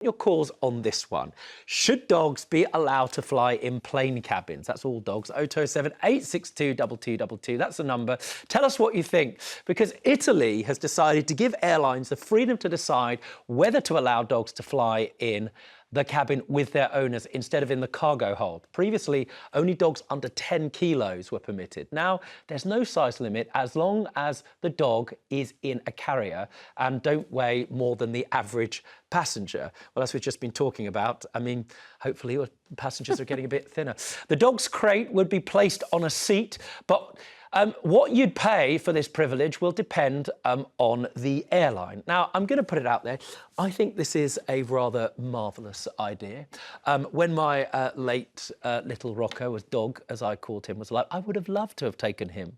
Your calls on this one. Should dogs be allowed to fly in plane cabins? That's all dogs. 0207 862 2222. That's the number. Tell us what you think, because Italy has decided to give airlines the freedom to decide whether to allow dogs to fly in the cabin with their owners instead of in the cargo hold. Previously, only dogs under 10 kilos were permitted. Now, there's no size limit as long as the dog is in a carrier and don't weigh more than the average passenger. Well, as we've just been talking about, I mean, hopefully passengers are getting a bit thinner. The dog's crate would be placed on a seat, but what you'd pay for this privilege will depend on the airline. Now, I'm going to put it out there. I think this is a rather marvellous idea. When my late little Rocco, was dog, as I called him, was alive, I would have loved to have taken him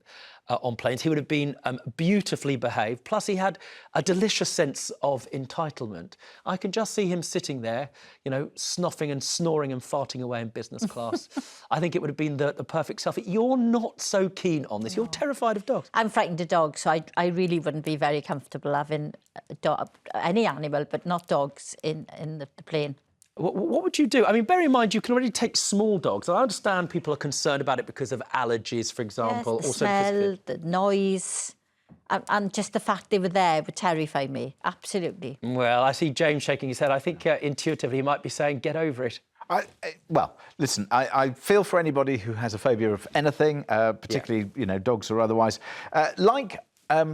on planes. He would have been beautifully behaved. Plus, he had a delicious sense of entitlement. I can just see him sitting there, you know, snuffing and snoring and farting away in business class. I think it would have been the perfect selfie. You're not so keen on this. No. You're terrified of dogs. I'm frightened of dogs, so I really wouldn't be very comfortable having a dog, any animal, but not dogs in the plane. What would you do? I mean, bear in mind, you can already take small dogs. I understand people are concerned about it because of allergies, for example. Yes, the smell, the noise, and just the fact they were there would terrify me, absolutely. Well, I see James shaking his head. I think intuitively he might be saying, get over it. Well, listen, I feel for anybody who has a phobia of anything, particularly, you know, dogs or otherwise. Like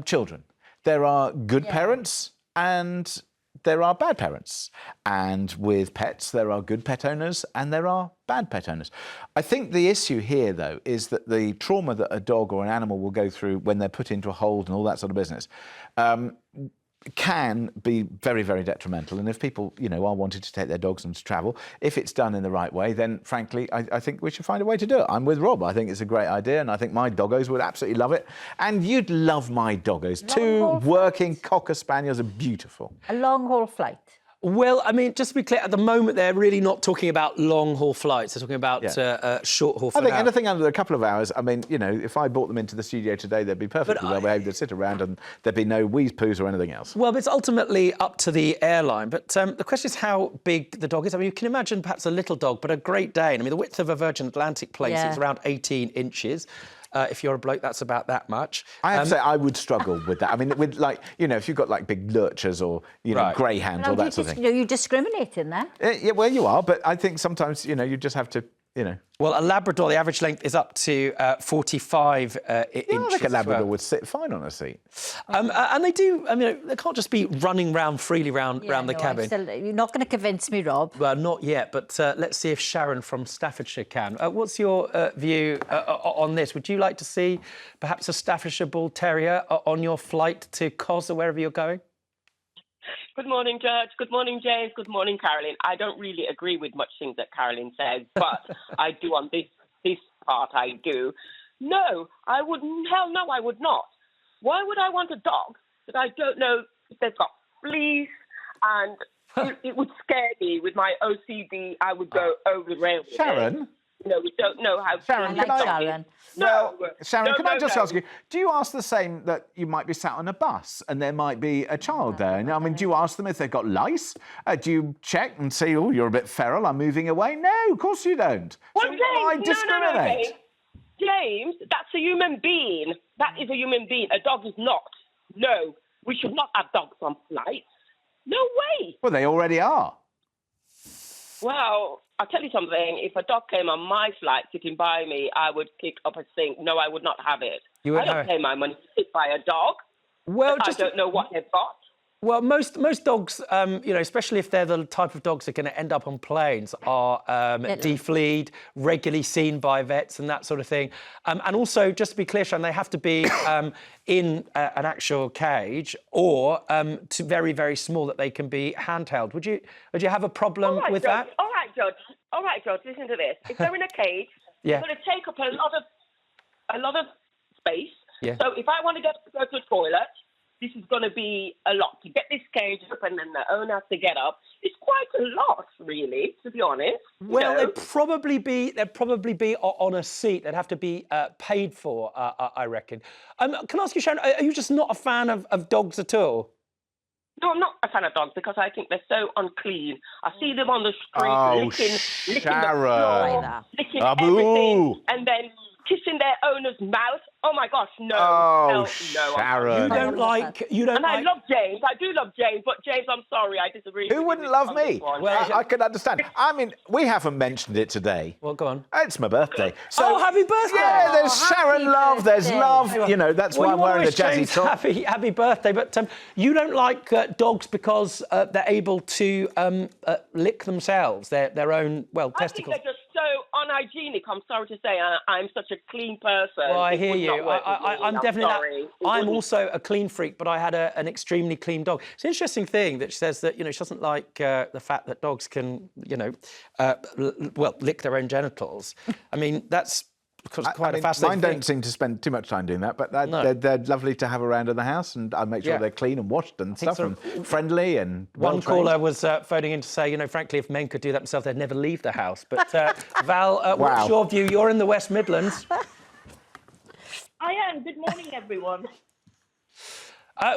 children, there are good parents and there are bad parents. And with pets, there are good pet owners and there are bad pet owners. I think the issue here, though, is that the trauma that a dog or an animal will go through when they're put into a hold and all that sort of business can be very, very detrimental. And if people, you know, are wanting to take their dogs and to travel, if it's done in the right way, then, frankly, I think we should find a way to do it. I'm with Rob. I think it's a great idea, and I think my doggos would absolutely love it. And you'd love my doggos. Two working Cocker Spaniels are beautiful. A long-haul flight. Well, I mean, just to be clear, at the moment, they're really not talking about long-haul flights. They're talking about short-haul flights. I think anything under a couple of hours, I mean, you know, if I brought them into the studio today, they'd be perfectly well behaved. They'd sit around and there'd be no wheeze, poos or anything else. Well, but it's ultimately up to the airline. But the question is how big the dog is. I mean, you can imagine perhaps a little dog, but a Great Dane. I mean, the width of a Virgin Atlantic plane is around 18 inches. If you're a bloke, that's about that much. I have to say, I would struggle with that. I mean, with, like, you know, if you've got, like, big lurchers or, you know, greyhounds or that sort of thing. You discriminate in there. Yeah, well, you are, but I think sometimes, you know, you just have to, you know. Well, a Labrador, the average length is up to 45 inches. I think a Labrador would sit fine on a seat. And they do, I mean, they can't just be running round freely round the cabin. You're not going to convince me, Rob. Well, not yet, but let's see if Sharon from Staffordshire can. What's your view on this? Would you like to see perhaps a Staffordshire Bull Terrier on your flight to Cos or wherever you're going? Good morning, George. Good morning, James. Good morning, Carolyn. I don't really agree with much things that Carolyn says, but I do on this part, I do. No, I wouldn't. Hell no, I would not. Why would I want a dog that I don't know if they've got fleas? And it would scare me. With my OCD, I would go over the rail. Sharon? You know, we don't know how... Sharon, Sharon. Sharon, can I just ask you, do you ask the same that you might be sat on a bus and there might be a child there? I mean, do you ask them if they've got lice? Do you check and say, oh, you're a bit feral, I'm moving away? No, of course you don't. Well, so James, why discriminate? No, James, that's a human being. That is a human being. A dog is not. No, we should not have dogs on flights. No way. Well, they already are. Well, I'll tell you something. If a dog came on my flight sitting by me, I would kick up a stink. No, I would not have it. I don't pay my money to sit by a dog. Well, I don't know what they've got. Well, most dogs, you know, especially if they're the type of dogs that are going to end up on planes, are defleed, regularly seen by vets and that sort of thing. And also, just to be clear, Sharon, they have to be in an actual cage or very, very small that they can be handheld. Would you have a problem with that? All right, George, listen to this. If they're in a cage, they're going to take up a lot of space. Yeah. So if I want to go to the toilet, this is going to be a lot. To get this cage up and then the owner has to get up, it's quite a lot, really, to be honest. Well, they'd probably be on a seat. They'd have to be paid for, I reckon. Can I ask you, Sharon, are you just not a fan of dogs at all? No, I'm not a fan of dogs because I think they're so unclean. I see them on the street Oh, licking the Sharon. floor, licking Abu. everything, and then kissing their owner's mouth. Oh my gosh, no! Oh, hell no! Sharon. You don't And I like. love James. I do love James, but James, I'm sorry, I disagree. Who with wouldn't you love on this me? one. Well, I can understand. I mean, we haven't mentioned it today. Well, go on. It's my birthday. So, Oh, happy birthday! Yeah, there's happy Sharon Love, there's birthday. love. You know, that's Well, why you I'm want to wearing the wish jazzy James top. happy birthday, but you don't like dogs because they're able to lick themselves, their own, well, I think testicles. they're just so unhygienic. I'm sorry to say, I'm such a clean person. Well, I It hear would you. not work with me. I'm definitely sorry. that. It I'm wouldn't. also a clean freak, but I had an extremely clean dog. It's an interesting thing that she says that, she doesn't like the fact that dogs can, lick their own genitals. I mean, that's quite a fascinating Mine thing. don't seem to spend too much time doing that, but No. they're lovely to have around in the house, and I make sure Yeah. they're clean and washed and stuff, sort and friendly and One well-trained. caller was phoning in to say, frankly, if men could do that themselves, they'd never leave the house. But Val, Wow. what's your view? You're in the West Midlands. I am. Good morning, everyone.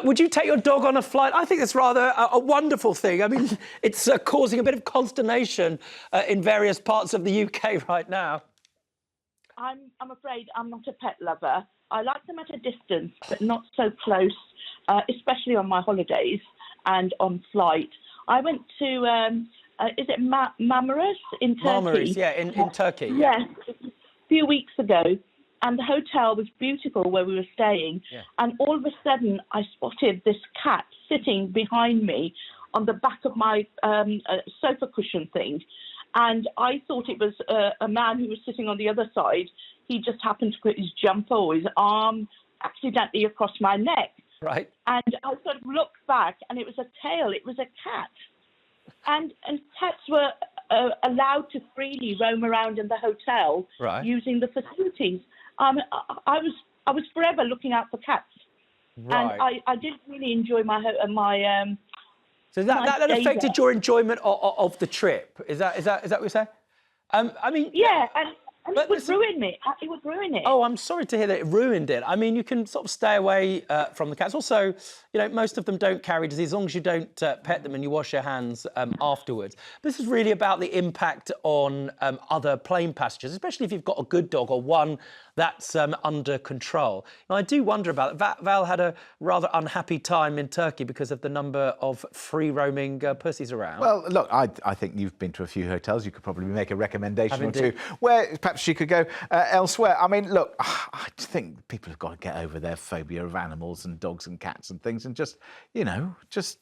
Would you take your dog on a flight? I think that's rather a wonderful thing. I mean, it's causing a bit of consternation in various parts of the UK right now. I'm afraid I'm not a pet lover. I like them at a distance, but not so close, especially on my holidays and on flight. I went to, is it Marmaris in Turkey? Marmaris, yeah, in Turkey. Yeah. Yes, a few weeks ago. And the hotel was beautiful where we were staying. Yeah. And all of a sudden, I spotted this cat sitting behind me on the back of my sofa cushion thing. And I thought it was a man who was sitting on the other side. He just happened to put his jumper or his arm accidentally across my neck. Right. And I sort of looked back, and it was a tail. It was a cat. And cats were allowed to freely roam around in the hotel Right. using the facilities. I was forever looking out for cats. Right. And I did really enjoy my So that stay affected there. your enjoyment of the trip. Is that what you're saying? I mean, yeah, and But it would listen- ruin me. It would ruin it. Oh, I'm sorry to hear that it ruined it. I mean, you can sort of stay away from the cats. Also, most of them don't carry disease as long as you don't pet them and you wash your hands afterwards. This is really about the impact on other plane passengers, especially if you've got a good dog or one that's under control. Now, I do wonder about it. Val had a rather unhappy time in Turkey because of the number of free-roaming pussies around. Well, look, I think you've been to a few hotels. You could probably make a recommendation Have or two indeed. where perhaps she could go elsewhere. I mean, look, I think people have got to get over their phobia of animals and dogs and cats and things and just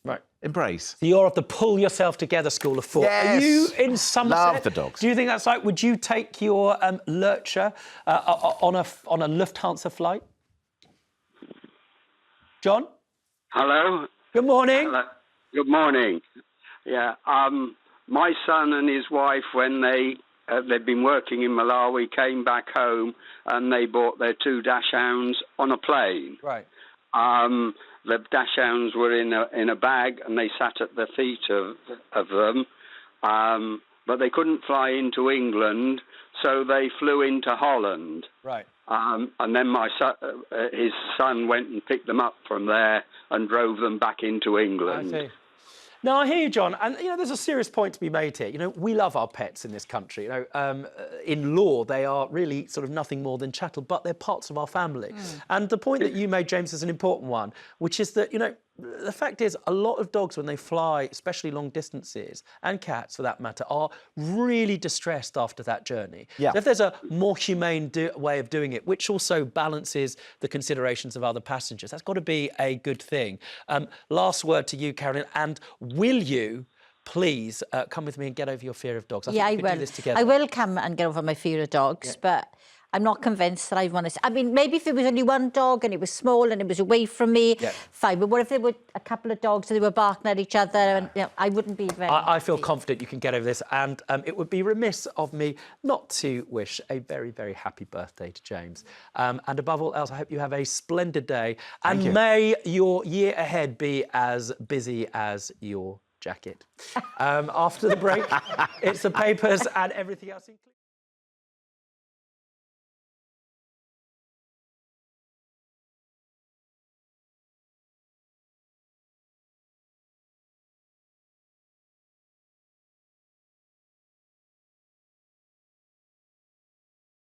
Right. embrace. So you're of the pull yourself together school of thought. Yes. Are you in Somerset? Love the dogs. Do you think that's right? Would you take your lurcher on a Lufthansa flight? John? Hello. Good morning. Hello. Good morning. Yeah. My son and his wife, when they'd been working in Malawi, came back home and they bought their 2 dachshunds on a plane. Right. The dachshunds were in a bag and they sat at the feet of them, but they couldn't fly into England, so they flew into Holland. Right. And then his son went and picked them up from there and drove them back into England. I see. No, I hear you, John. And, there's a serious point to be made here. We love our pets in this country. In law, they are really sort of nothing more than chattel, but they're parts of our family. And the point that you made, James, is an important one, which is that, the fact is a lot of dogs, when they fly, especially long distances, and cats for that matter, are really distressed after that journey. Yeah. So if there's a more humane way of doing it, which also balances the considerations of other passengers, that's got to be a good thing. Last word to you, Carolyn, and will you please come with me and get over your fear of dogs? I think we can do this together. I will come and get over my fear of dogs, but I'm not convinced that I want to... I mean, maybe if there was only one dog and it was small and it was away from me, fine. But what if there were a couple of dogs and they were barking at each other? And I wouldn't be very... I feel confident you can get over this, and it would be remiss of me not to wish a very, very happy birthday to James. And above all else, I hope you have a splendid day, and you. may your year ahead be as busy as your jacket. After the break, it's the papers and everything else included.